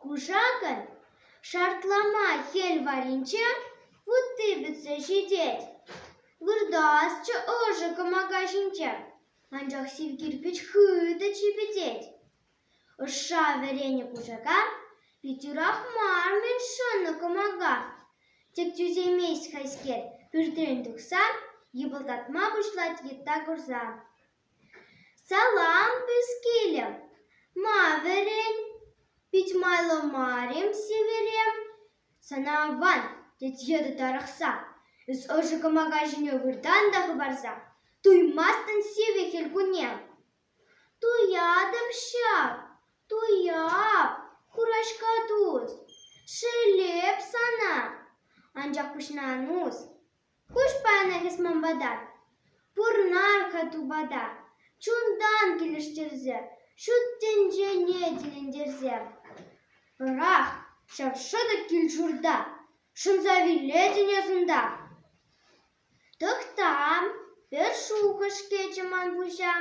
Кушакын шартлама хел варинче вутты бітсе жидеть. Вырдасчы ожы камагашинче, анчах сив кирпич хыда чипететь. Ышша верене кушака, пятюрах мармен шынны камага. Тек тюземейс хайскер пюртрен тухса, ебылтатма бушлат етта курса. Салам пыскелем, ма верен, пить майло марем северем. Санаван, тет еды тарахса, из ожыка магажине вырдан дахы барса, туймастын севе хелгунем. Туядым шап, туяп, курашка туз, шелеп сана, анчах пышнанус. Куш паяна хесман бадар, пурнарка тубада, чундан келештерзе, шуттенже недилендерзе. Рах, шавшыда килжурда, шынзавиле денесында. Тыхтам, бір шукыш кечеман пуща,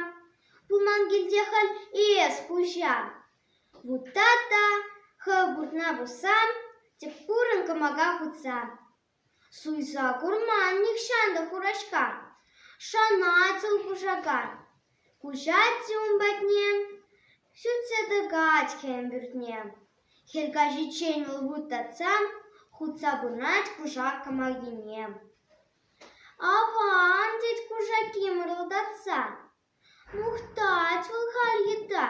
пулман гильдехал ес пуща. Вутата, хыбутна бусам, тек пурын камага хутса. Суйса курман никшанда хурашка, шанацыл пушака. Кушатси умбатнем, сютсе дыгать хембюртнем. Хелгажи ченил вутатсам, хутса бурнать кушак камагинем. Аван дед кушаки мырылдатса, мухтать вылхал еда,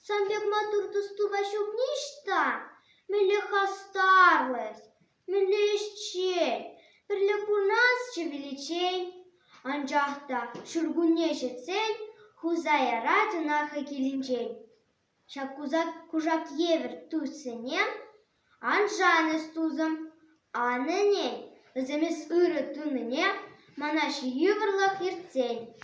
самбек матур тустува шубништа, меле хастарлес, меле исчей, перле пунасче величей, анчахта шургунеше цель, хуза ярать унаха килинчей. Шак кужак евер тусенем, анжанес тузым, анынен, замес ыры тунынем, манаш ювырлах ирцень.